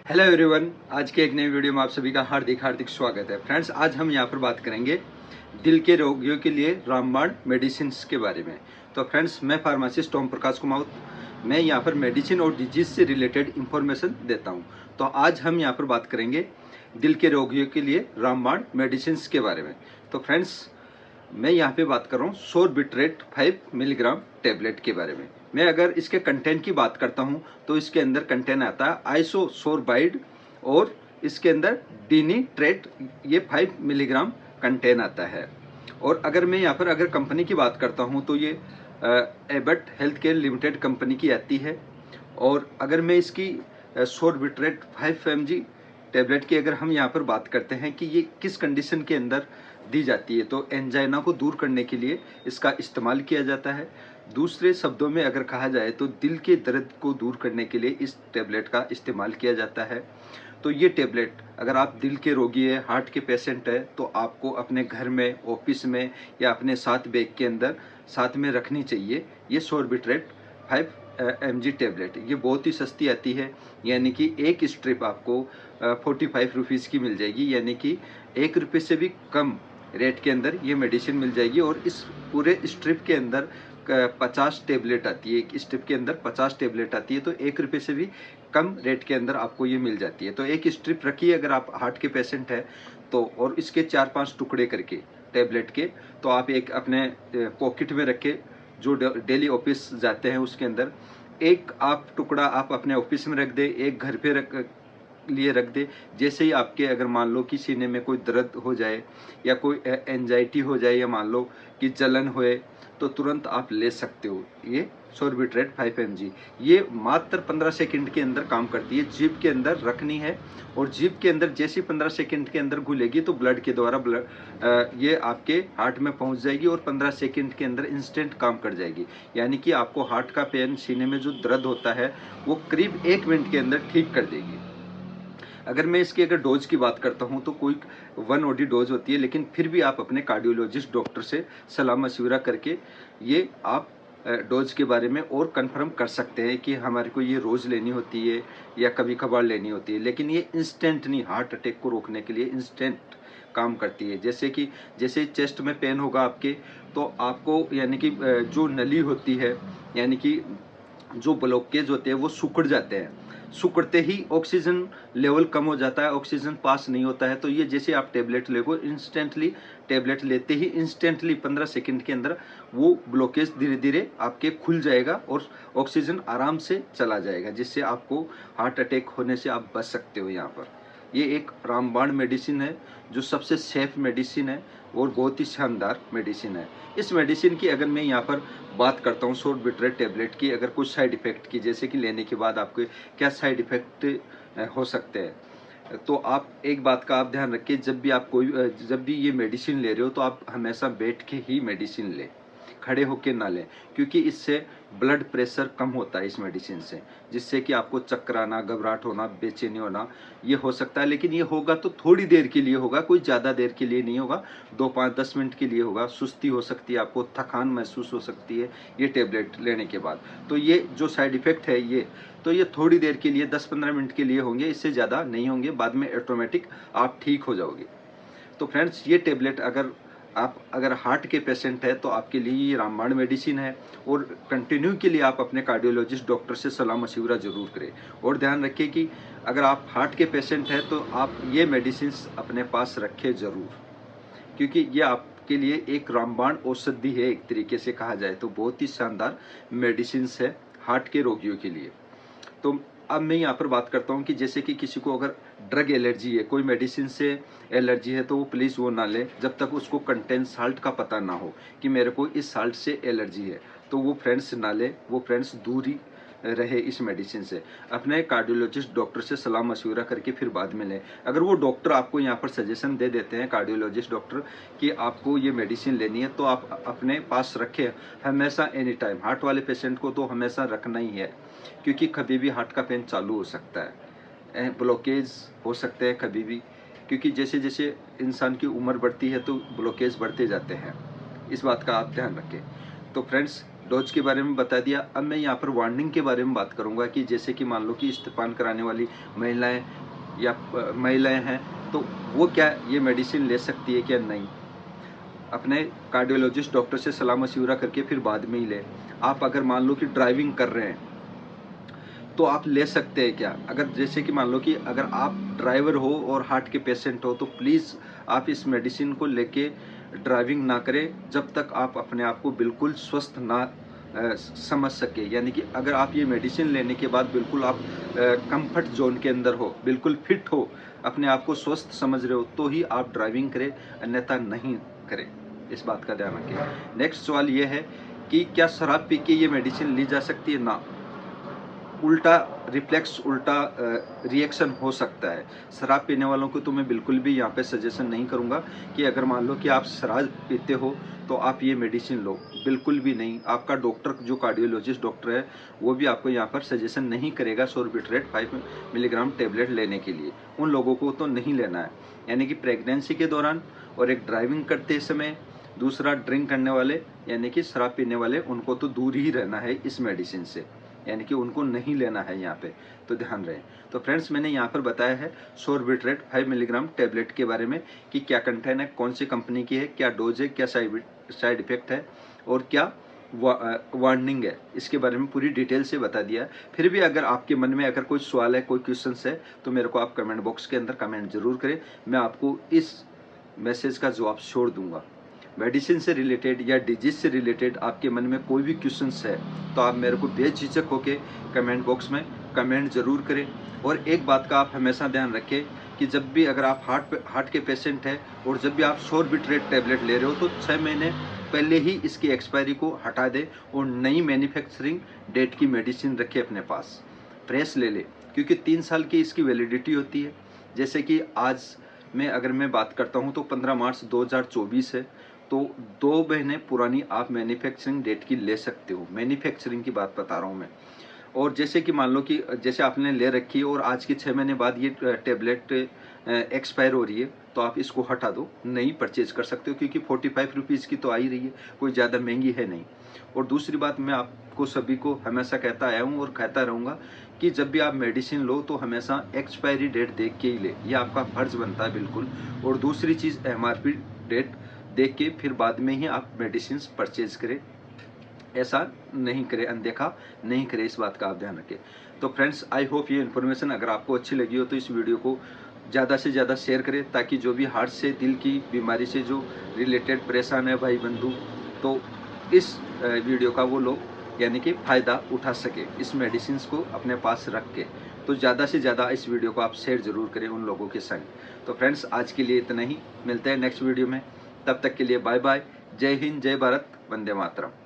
Hello everyone, आज के एक नई वीडियो में आप सभी का हार्दिक हार्दिक स्वागत है। फ्रेंड्स, आज हम यहाँ पर बात करेंगे दिल के रोगियों के लिए रामबाण मेडिसिन के बारे में। तो फ्रेंड्स, मैं फार्मासिस्ट ओम प्रकाश कुमार, मैं यहाँ पर मेडिसिन और डिजीज से रिलेटेड इंफॉर्मेशन देता हूँ। तो आज हम यहाँ पर बात करेंगे दिल के रोगियों के लिए रामबाण मेडिसिन के बारे में। तो फ्रेंड्स, मैं यहाँ पे बात कर रहा हूँ सोरबिट्रेट 5 मिलीग्राम टेबलेट के बारे में। मैं अगर इसके कंटेंट की बात करता हूँ तो इसके अंदर कंटेंट आता है आइसोसोरबाइड और इसके अंदर डिनिट्रेट, ये 5 मिलीग्राम कंटेंट आता है। और अगर मैं यहाँ पर अगर कंपनी की बात करता हूँ तो ये Abbott health care limited company की आती है। और अगर मैं इसकी सोरबिट्रेट 5 mg टेबलेट की अगर हम यहाँ पर बात करते हैं कि ये किस कंडीशन के अंदर दी जाती है, तो एंजाइना को दूर करने के लिए इसका इस्तेमाल किया जाता है। दूसरे शब्दों में अगर कहा जाए तो दिल के दर्द को दूर करने के लिए इस टेबलेट का इस्तेमाल किया जाता है। तो ये टेबलेट अगर आप दिल के रोगी है, हार्ट के पेशेंट है, तो आपको अपने घर में, ऑफिस में या अपने साथ बैग के अंदर साथ में रखनी चाहिए। ये सोरबिट्रेट 5 mg टेबलेट ये बहुत ही सस्ती आती है, यानी कि एक स्ट्रिप आपको 45 रुपीज़ की मिल जाएगी, यानी कि 1 रुपये से भी कम रेट के अंदर ये मेडिसिन मिल जाएगी। और इस पूरे स्ट्रिप के अंदर 50 टेबलेट आती है, एक स्ट्रिप के अंदर 50 टेबलेट आती है, तो 1 रुपये से भी कम रेट के अंदर आपको ये मिल जाती है। तो एक स्ट्रिप रखिए अगर आप हार्ट के पेशेंट है तो, और इसके 4-5 टुकड़े करके टेबलेट के, तो आप एक अपने पॉकेट में रखे, जो डेली ऑफिस जाते हैं उसके अंदर एक आप टुकड़ा आप अपने ऑफिस में रख दे, एक घर पे रख दे। जैसे ही आपके अगर मान लो कि सीने में कोई दर्द हो जाए या कोई एंजाइटी हो जाए या मान लो कि जलन होए, तो तुरंत आप ले सकते हो ये सोरबिट्रेट 5 mg। ये मात्र 15 सेकंड के अंदर काम करती है। जीभ के अंदर रखनी है और जीभ के अंदर जैसे 15 सेकंड के अंदर घुलेगी तो ब्लड के द्वारा ये आपके हार्ट में पहुंच जाएगी और 15 सेकंड के अंदर इंस्टेंट काम कर जाएगी। यानी कि आपको हार्ट का पेन, सीने में जो दर्द होता है वो करीब 1 मिनट के अंदर ठीक कर देगी। अगर मैं इसकी अगर डोज की बात करता हूँ तो कोई 1 OD डोज होती है, लेकिन फिर भी आप अपने कार्डियोलॉजिस्ट डॉक्टर से सलाह मशविरा करके ये आप डोज के बारे में और कंफर्म कर सकते हैं कि हमारे को ये रोज़ लेनी होती है या कभी कभार लेनी होती है। लेकिन ये इंस्टेंट नहीं, हार्ट अटैक को रोकने के लिए इंस्टेंट काम करती है। जैसे चेस्ट में पेन होगा आपके, तो आपको यानी कि जो नली होती है, यानी कि जो ब्लॉकेज होते हैं वो सिकुड़ जाते हैं। सिकुड़ते ही ऑक्सीजन लेवल कम हो जाता है, ऑक्सीजन पास नहीं होता है। तो ये जैसे आप टेबलेट लेगो, इंस्टेंटली टेबलेट लेते ही इंस्टेंटली 15 सेकंड के अंदर वो ब्लॉकेज धीरे धीरे आपके खुल जाएगा और ऑक्सीजन आराम से चला जाएगा, जिससे आपको हार्ट अटैक होने से आप बच सकते हो। यहाँ पर ये एक रामबाण मेडिसिन है जो सबसे सेफ मेडिसिन है और बहुत ही शानदार मेडिसिन है। इस मेडिसिन की अगर मैं यहाँ पर बात करता हूँ सोरबिट्रेट टैबलेट की, अगर कुछ साइड इफेक्ट की, जैसे कि लेने के बाद आपके क्या साइड इफेक्ट हो सकते हैं, तो आप एक बात का आप ध्यान रखिए, जब भी ये मेडिसिन ले रहे हो तो आप हमेशा बैठ के ही मेडिसिन लें, खड़े होकर ना लें, क्योंकि इससे ब्लड प्रेशर कम होता है इस मेडिसिन से, जिससे कि आपको चक्कर आना, घबराहट होना, बेचैनी होना ये हो सकता है। लेकिन ये होगा तो थोड़ी देर के लिए होगा, कोई ज़्यादा देर के लिए नहीं होगा, 2-5-10 मिनट के लिए होगा। सुस्ती हो सकती है, आपको थकान महसूस हो सकती है ये टेबलेट लेने के बाद। तो ये जो साइड इफ़ेक्ट है ये थोड़ी देर के लिए 10-15 मिनट के लिए होंगे, इससे ज़्यादा नहीं होंगे। बाद में ऑटोमेटिक आप ठीक हो जाओगे। तो फ्रेंड्स, ये टेबलेट अगर हार्ट के पेशेंट है तो आपके लिए ये रामबाण मेडिसिन है। और कंटिन्यू के लिए आप अपने कार्डियोलॉजिस्ट डॉक्टर से सलाह मशविरा जरूर करें। और ध्यान रखें कि अगर आप हार्ट के पेशेंट हैं तो आप ये मेडिसिन अपने पास रखें ज़रूर, क्योंकि ये आपके लिए एक रामबाण औषधि है, एक तरीके से कहा जाए तो बहुत ही शानदार मेडिसिन है हार्ट के रोगियों के लिए। तो अब मैं यहाँ पर बात करता हूँ कि जैसे कि किसी को अगर ड्रग एलर्जी है, कोई मेडिसिन से एलर्जी है, तो वो प्लीज़ वो ना ले जब तक उसको कंटेंट साल्ट का पता ना हो कि मेरे को इस साल्ट से एलर्जी है। तो वो फ्रेंड्स ना ले, वो फ्रेंड्स दूर ही रहे इस मेडिसिन से। अपने कार्डियोलॉजिस्ट डॉक्टर से सलाह मशविरा करके फिर बाद में लें। अगर वो डॉक्टर आपको यहाँ पर सजेशन दे देते हैं, कार्डियोलॉजिस्ट डॉक्टर, कि आपको ये मेडिसिन लेनी है, तो आप अपने पास रखें हमेशा, एनी टाइम। हार्ट वाले पेशेंट को तो हमेशा रखना ही है, क्योंकि कभी भी हार्ट का पेन चालू हो सकता है, ब्लॉकेज हो सकते हैं कभी भी, क्योंकि जैसे जैसे इंसान की उम्र बढ़ती है तो ब्लॉकेज बढ़ते जाते हैं। इस बात का आप ध्यान रखें। तो फ्रेंड्स, डोज के बारे में बता दिया। अब मैं यहाँ पर वार्निंग के बारे में बात करूँगा कि जैसे कि मान लो कि स्तनपान कराने वाली महिलाएं या महिलाएं हैं, तो वो क्या ये मेडिसिन ले सकती है क्या नहीं। अपने कार्डियोलॉजिस्ट डॉक्टर से सलाह मशविरा करके फिर बाद में ही ले। आप अगर मान लो कि ड्राइविंग कर रहे हैं तो आप ले सकते हैं क्या। अगर जैसे कि मान लो कि अगर आप ड्राइवर हो और हार्ट के पेशेंट हो तो प्लीज़ आप इस मेडिसिन को लेके ड्राइविंग ना करें जब तक आप अपने आप को बिल्कुल स्वस्थ ना समझ सके। यानी कि अगर आप ये मेडिसिन लेने के बाद बिल्कुल आप कंफर्ट जोन के अंदर हो, बिल्कुल फिट हो, अपने आप को स्वस्थ समझ रहे हो, तो ही आप ड्राइविंग करें, अन्यथा नहीं करें। इस बात का ध्यान रखें। नेक्स्ट सवाल ये है कि क्या शराब पी के ये मेडिसिन ली जा सकती है। ना, उल्टा रिफ्लेक्स, उल्टा रिएक्शन हो सकता है। शराब पीने वालों को तो मैं बिल्कुल भी यहाँ पे सजेशन नहीं करूँगा कि अगर मान लो कि आप शराब पीते हो तो आप ये मेडिसिन लो, बिल्कुल भी नहीं। आपका डॉक्टर जो कार्डियोलॉजिस्ट डॉक्टर है वो भी आपको यहाँ पर सजेशन नहीं करेगा सोर्बिट्रेट 5 मिलीग्राम टेबलेट लेने के लिए। उन लोगों को तो नहीं लेना है। यानी कि प्रेगनेंसी के दौरान और एक ड्राइविंग करते समय, दूसरा ड्रिंक करने वाले यानी कि शराब पीने वाले, उनको तो दूर ही रहना है इस मेडिसिन से, यानी कि उनको नहीं लेना है यहाँ पे, तो ध्यान रहे। तो फ्रेंड्स, मैंने यहाँ पर बताया है सोर्बिट्रेट 5 मिलीग्राम टेबलेट के बारे में कि क्या कंटेंट है, कौन सी कंपनी की है, क्या डोज है, क्या साइड इफेक्ट है और क्या वार्निंग है, इसके बारे में पूरी डिटेल से बता दिया। फिर भी अगर आपके मन में अगर कोई सवाल है, कोई क्वेश्चन है, तो मेरे को आप कमेंट बॉक्स के अंदर कमेंट जरूर करें। मैं आपको इस मैसेज का जवाब छोड़ दूंगा। मेडिसिन से रिलेटेड या डिजीज से रिलेटेड आपके मन में कोई भी क्वेश्चंस है तो आप मेरे को बेझिझक होके कमेंट बॉक्स में कमेंट जरूर करें। और एक बात का आप हमेशा ध्यान रखें कि जब भी अगर आप हार्ट के पेशेंट हैं और जब भी आप सोर्बिट्रेट टेबलेट ले रहे हो तो 6 महीने पहले ही इसकी एक्सपायरी को हटा दे और नई मैन्युफैक्चरिंग डेट की मेडिसिन रखे अपने पास, फ्रेश ले ले, क्योंकि 3 साल की इसकी वैलिडिटी होती है। जैसे कि आज में अगर मैं बात करता हूं तो 15 मार्च 2024 है, तो 2 महीने पुरानी आप मैन्युफैक्चरिंग डेट की ले सकते हो। मैन्युफैक्चरिंग की बात बता रहा हूँ मैं। और जैसे कि मान लो कि जैसे आपने ले रखी है और आज के 6 महीने बाद ये टेबलेट एक्सपायर हो रही है, तो आप इसको हटा दो, नई परचेज कर सकते हो, क्योंकि 45 रुपीज़ की तो आ ही रही है, कोई ज़्यादा महंगी है नहीं। और दूसरी बात, मैं आपको सभी को हमेशा कहता आया हूँ और कहता रहूँगा कि जब भी आप मेडिसिन लो तो हमेशा एक्सपायरी डेट देख के ही ले, ये आपका फर्ज बनता है बिल्कुल। और दूसरी चीज़, MRP डेट देख के फिर बाद में ही आप मेडिसिन परचेज करें, ऐसा नहीं करें, अनदेखा नहीं करें, इस बात का आप ध्यान रखें। तो फ्रेंड्स, आई होप ये इन्फॉर्मेशन अगर आपको अच्छी लगी हो तो इस वीडियो को ज़्यादा से ज़्यादा शेयर करें, ताकि जो भी हार्ट से, दिल की बीमारी से जो रिलेटेड परेशान है भाई बंधु, तो इस वीडियो का वो लोग यानी कि फ़ायदा उठा सके इस मेडिसिन को अपने पास रख के। तो ज़्यादा से ज़्यादा इस वीडियो को आप शेयर ज़रूर करें उन लोगों के संग। तो फ्रेंड्स, आज के लिए इतना ही, मिलते हैं नेक्स्ट वीडियो में। तब तक के लिए बाय बाय। जय हिंद, जय भारत, वंदे मातरम।